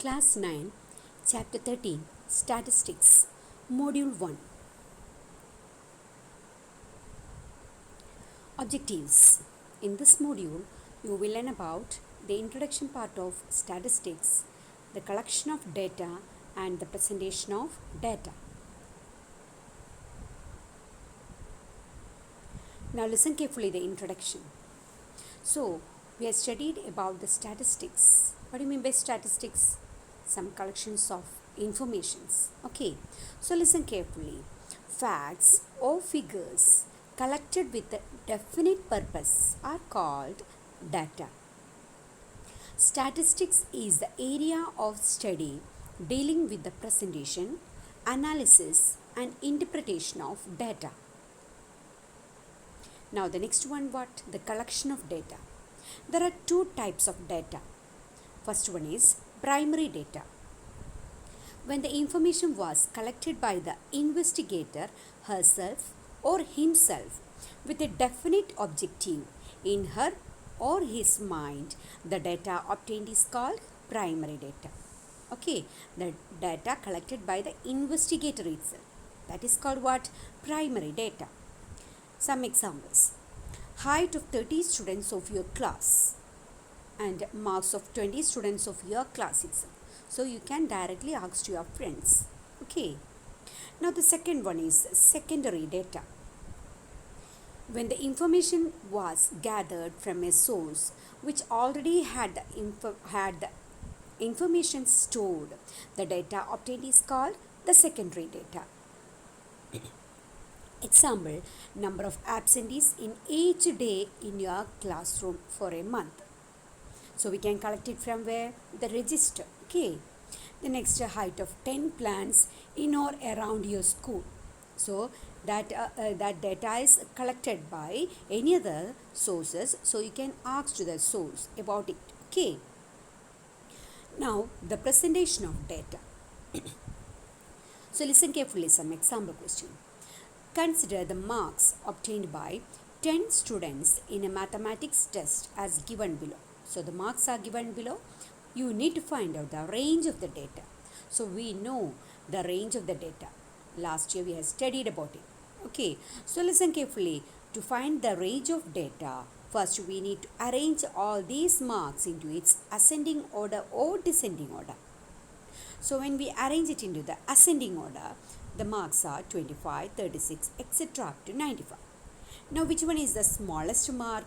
Class 9, Chapter 13, Statistics, Module 1. Objectives. In this module, you will learn about the introduction part of statistics, the collection of data, and the presentation of data. Now listen carefully the introduction. So, we have studied about the statistics. What do you mean by statistics? Some collections of informations. Okay, so listen carefully. Facts or figures collected with a definite purpose are called data. Statistics is the area of study dealing with the presentation, analysis, and interpretation of data. Now the next one, what? The collection of data. There are two types of data. First one is primary data. When the information was collected by the investigator herself or himself with a definite objective in her or his mind, the data obtained is called primary data. Okay, the data collected by the investigator itself. That is called what? Primary data. Some examples. Height of 30 students of your class and marks of 20 students of your class itself. So you can directly ask to your friends. Okay. Now the second one is secondary data. When the information was gathered from a source which already had the information stored, the data obtained is called the secondary data. Example, number of absentees in each day in your classroom for a month. So we can collect it from where? The register. Okay. The next, height of 10 plants in or around your school. So that data is collected by any other sources. So you can ask to the source about it. Okay. Now the presentation of data. So listen carefully, some example question. Consider the marks obtained by 10 students in a mathematics test as given below. So the marks are given below. You need to find out the range of the data. So we know the range of the data. Last year we have studied about it. Okay, so listen carefully. To find the range of data, first we need to arrange all these marks into its ascending order or descending order. So when we arrange it into the ascending order, the marks are 25, 36, etc. up to 95. Now which one is the smallest mark?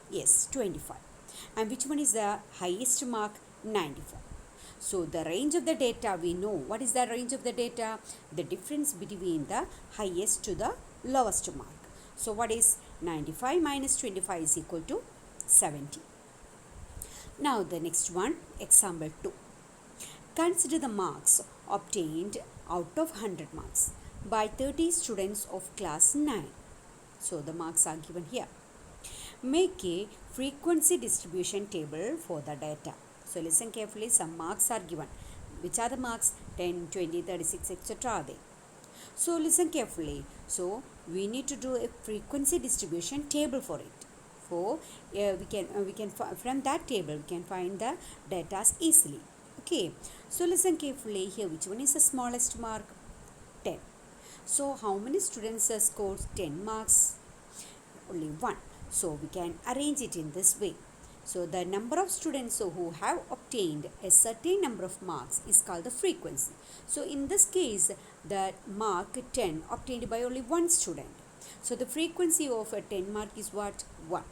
Yes, 25. And which one is the highest mark? 95. So the range of the data we know. What is the range of the data? The difference between the highest to the lowest mark. So what is 95 minus 25 is equal to 70. Now the next one, example 2. Consider the marks obtained out of 100 marks by 30 students of class 9. So the marks are given here. Make a frequency distribution table for the data. So listen carefully, some marks are given. Which are the marks? 10, 20, 36, etc. are they. So listen carefully. So we need to do a frequency distribution table for it. For we can from that table we can find the data easily. Okay, so listen carefully here. Which one is the smallest mark? 10. So how many students scored 10 marks? Only one. So we can arrange it in this way. So the number of students who have obtained a certain number of marks is called the frequency. So in this case, the mark 10 obtained by only one student. So the frequency of a 10 mark is what? 1.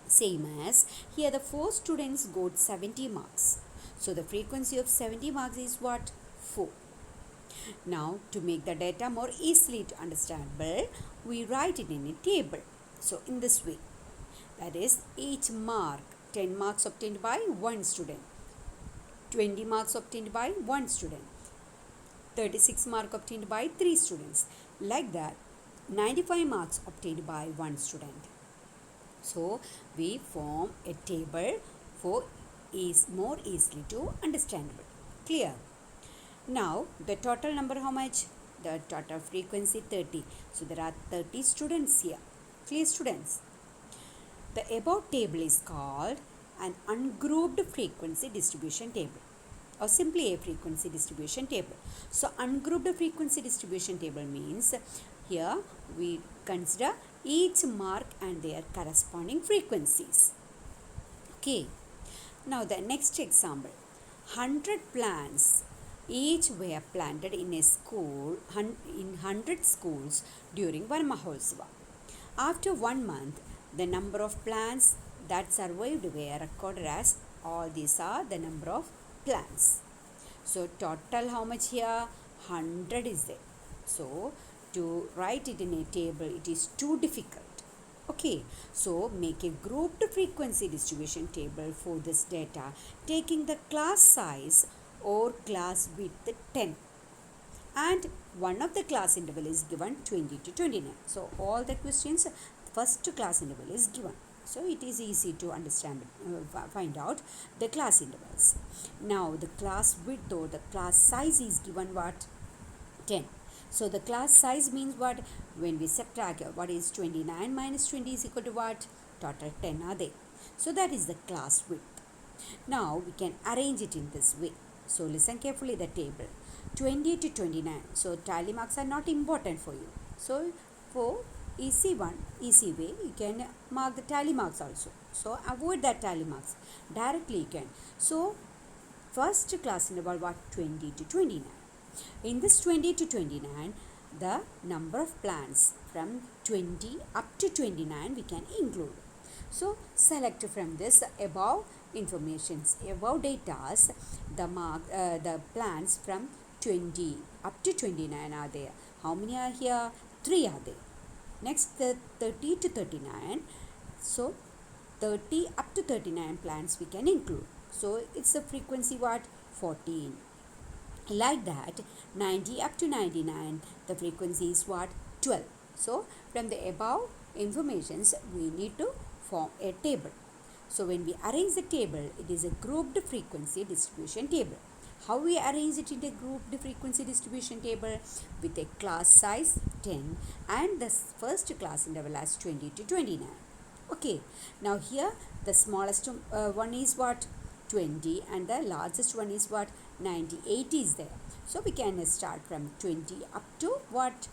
Same as here the 4 students got 70 marks. So the frequency of 70 marks is what? 4. Now to make the data more easily understandable, we write it in a table. So in this way, that is each mark, 10 marks obtained by one student, 20 marks obtained by one student, 36 marks obtained by 3 students. Like that, 95 marks obtained by one student. So we form a table for is more easily to understandable. Clear? Now the total number how much? The total frequency 30. So there are 30 students here. Clear, students? The above table is called an ungrouped frequency distribution table. or simply a frequency distribution table. So ungrouped frequency distribution table means here we consider each mark and their corresponding frequencies. Okay. Now the next example. 100 plants each were planted in a school in 100 schools during one Mahotsava. After 1 month, the number of plants that survived were recorded as all these are the number of plants. So total how much here? 100 is there. So to write it in a table, it is too difficult. Okay, so make a grouped frequency distribution table for this data, taking the class size or class width 10, and one of the class interval is given 20 to 29. So all the questions first class interval is given. So it is easy to understand, find out the class intervals. Now the class width or the class size is given what? 10. So the class size means what? When we subtract what is 29 minus 20 is equal to what? Total 10 are there. So that is the class width. Now we can arrange it in this way. So listen carefully the table. 20 to 29. So tally marks are not important for you. So for easy way, you can mark the tally marks also. So avoid that tally marks. Directly you can. So first class interval what? 20 to 29. In this 20 to 29, the number of plants from 20 up to 29 we can include. So select from this above informations, above datas, the plants from 20 up to 29 are there. How many are here? 3 are there. Next, the 30 to 39. So 30 up to 39 plants we can include. So it's the frequency what? 14. Like that, 90 up to 99, the frequency is what? 12. So from the above informations, we need to form a table. So when we arrange the table, it is a grouped frequency distribution table. How we arrange it in a grouped frequency distribution table? With a class size 10 and the first class interval as 20 to 29. Okay, now here the smallest one is what? 20 and the largest one is what? 98 is there. So we can start from 20 up to what?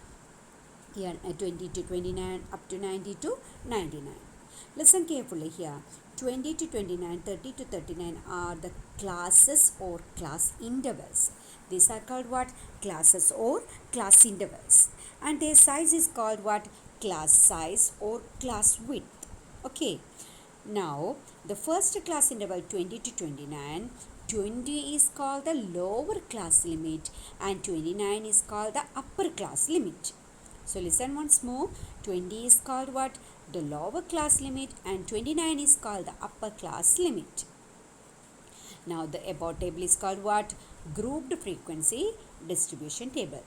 Here 20 to 29 up to 90 to 99. Listen carefully here. 20 to 29, 30 to 39 are the classes or class intervals. These are called what? Classes or class intervals. And their size is called what? Class size or class width. Okay. Now, the first class interval 20 to 29, 20 is called the lower class limit and 29 is called the upper class limit. So, listen once more. 20 is called what? The lower class limit and 29 is called the upper class limit. Now, the above table is called what? Grouped frequency distribution table.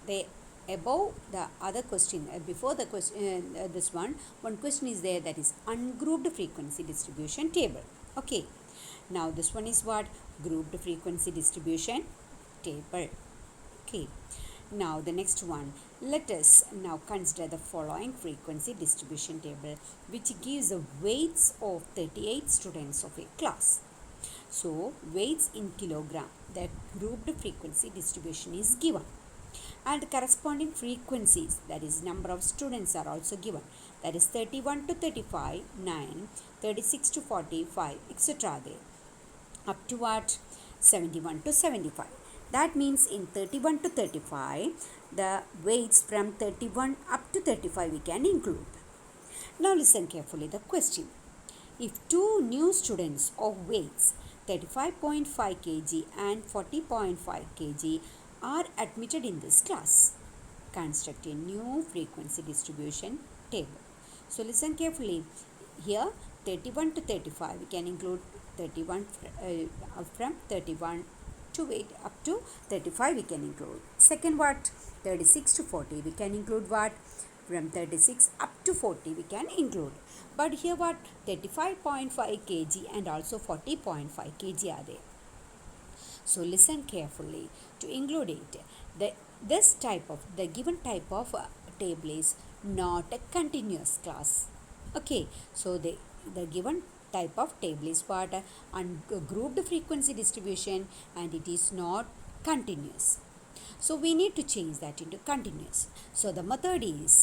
Above the other question, before the question, this one question is there, that is ungrouped frequency distribution table. Okay, now this one is what? Grouped frequency distribution table. Okay, now the next one, let us now consider the following frequency distribution table, which gives the weights of 38 students of a class. So weights in kilogram, the grouped frequency distribution is given, and corresponding frequencies, that is number of students, are also given, that is 31 to 35 9, 36 to 45 etc. there up to what? 71 to 75. That means in 31 to 35 the weights from 31 up to 35 we can include. Now listen carefully the question. If two new students of weights 35.5 kg and 40.5 kg are admitted in this class, construct a new frequency distribution table. So listen carefully. Here 31 to 35 we can include 31 from 31 to 8 up to 35 we can include. Second what? 36 to 40 we can include what? From 36 up to 40 we can include. But here what? 35.5 kg and also 40.5 kg are there. So listen carefully to include it. The given type of table is not a continuous class. Okay, so the given type of table is what? Ungrouped frequency distribution, and it is not continuous. So we need to change that into continuous. So the method is,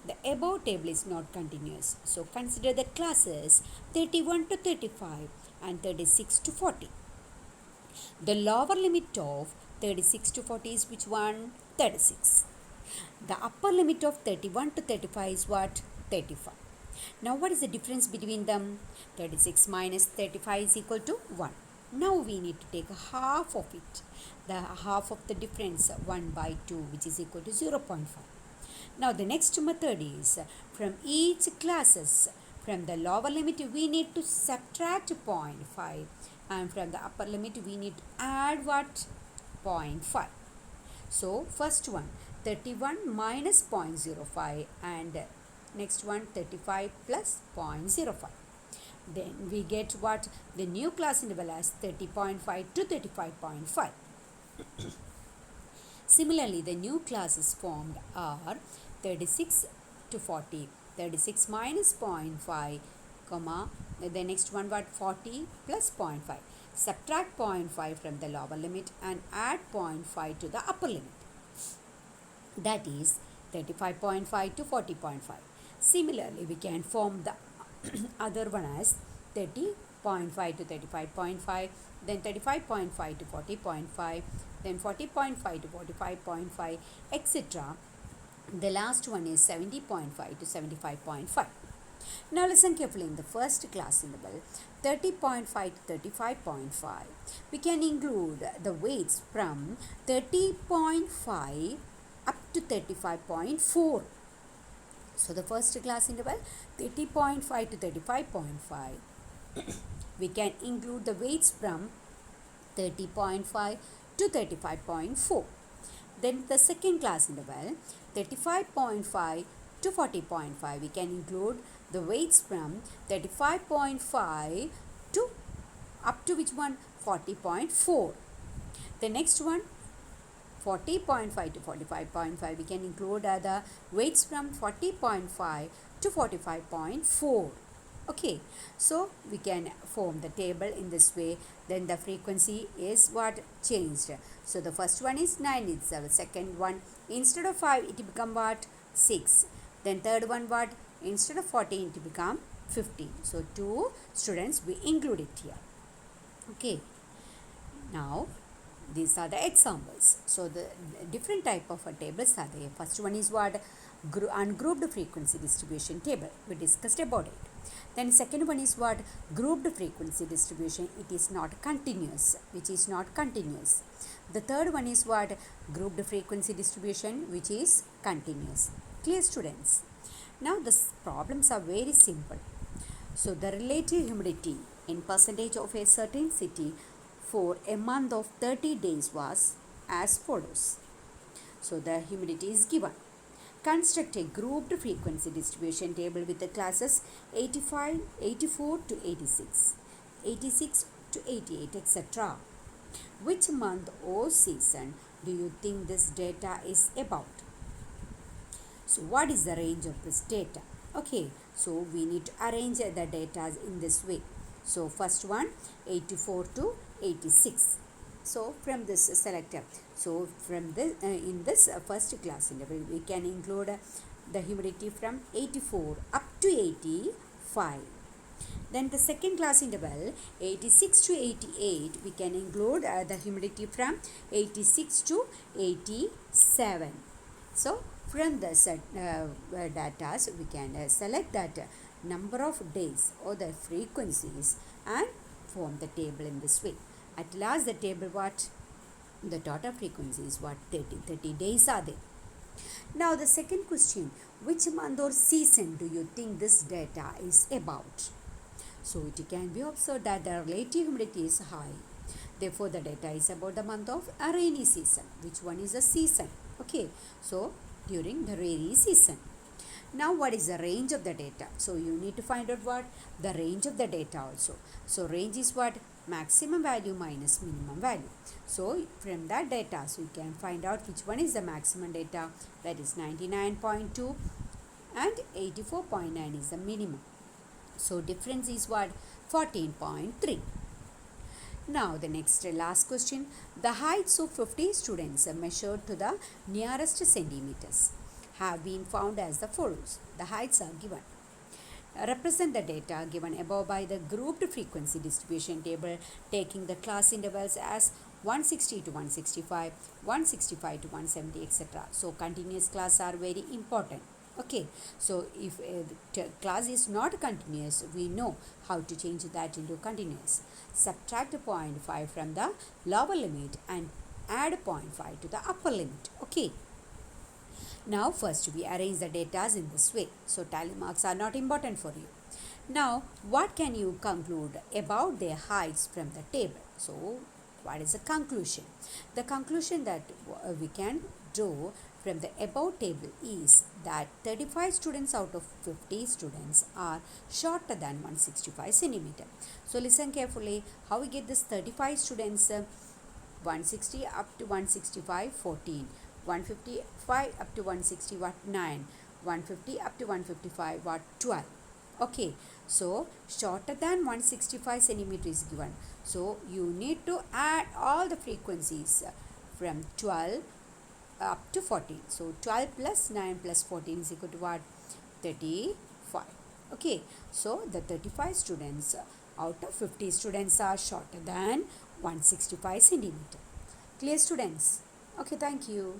the above table is not continuous. So consider the classes 31 to 35 and 36 to 40. The lower limit of 36 to 40 is which one? 36. The upper limit of 31 to 35 is what? 35. Now what is the difference between them? 36 minus 35 is equal to 1. Now we need to take half of it. The half of the difference, 1 by 2, which is equal to 0.5. Now the next method is, from each classes, from the lower limit we need to subtract 0.5, and from the upper limit we need to add what? 0.5. So first one 31 minus 0.05, and next one 35 plus 0.05. Then we get what? The new class interval as 30.5 to 35.5. Similarly, the new classes formed are 36 to 40. 36 minus 0.5, comma, the next one what? 40 plus 0.5. Subtract 0.5 from the lower limit and add 0.5 to the upper limit. That is 35.5 to 40.5. Similarly, we can form the other one as 30.5 to 35.5, then 35.5 to 40.5, then 40.5 to 45.5, etc. The last one is 70.5 to 75.5. Now listen carefully. In the first class interval 30.5 to 35.5, we can include the weights from 30.5 up to 35.4. So the first class interval 30.5 to 35.5, we can include the weights from 30.5 to 35.4. Then the second class interval 35.5 to 40.5, we can include the weights from 35.5 to up to which one? 40.4. The next one 40.5 to 45.5, we can include the weights from 40.5 to 45.4. Okay, so we can form the table in this way. Then the frequency is what? Changed. So the first one is 9 itself. Second one, instead of 5 it become what? 6. Then third one what? Instead of 14 it become 15. So 2 students we include it here. Okay, now these are the examples. So the different type of tables are there. First one is what? Ungrouped frequency distribution table. We discussed about it. Then second one is what? Grouped frequency distribution. It is not continuous, which is not continuous. The third one is what? Grouped frequency distribution, which is continuous. Clear, students? Now the problems are very simple. So the relative humidity in percentage of a certain city for a month of 30 days was as follows. So the humidity is given. Construct a grouped frequency distribution table with the classes 85, 84 to 86, 86 to 88, etc. Which month or season do you think this data is about? So what is the range of this data? Okay, so we need to arrange the data in this way. So first one 84 to 86. So from this selector, so from this in this first class interval we can include the humidity from 84 up to 85. Then the second class interval 86 to 88, we can include the humidity from 86 to 87. So from the data, so we can select that number of days or the frequencies and form the table in this way. At last the table what? The total frequency is what? 30 days are there. Now the second question, which month or season do you think this data is about? So it can be observed that the relative humidity is high. Therefore the data is about the month of a rainy season. Which one is a season? Okay, so during the rainy season. Now what is the range of the data? So you need to find out what? The range of the data also. So range is what? Maximum value minus minimum value. So from that data, so you can find out which one is the maximum data, that is 99.2 and 84.9 is the minimum. So difference is what? 14.3. Now the next last question. The heights of 50 students measured to the nearest centimeters have been found as the follows. The heights are given. Represent the data given above by the grouped frequency distribution table, taking the class intervals as 160 to 165, 165 to 170, etc. So continuous class are very important. Okay, so if class is not continuous, we know how to change that into continuous. Subtract 0.5 from the lower limit and add 0.5 to the upper limit. Okay. Now first we arrange the data in this way. So tally marks are not important for you. Now what can you conclude about their heights from the table? So what is the conclusion? The conclusion that we can draw from the above table is that 35 students out of 50 students are shorter than 165 centimeter. So listen carefully how we get this 35 students. 160 up to 165, 14. 155 up to 160, what, 9. 150 up to 155, what, 12. Okay, so shorter than 165 centimeter is given. So you need to add all the frequencies from 12 up to 14. So 12 plus 9 plus 14 is equal to what? 35. Okay, so the 35 students out of 50 students are shorter than 165 centimeter. Clear, students? Okay, thank you.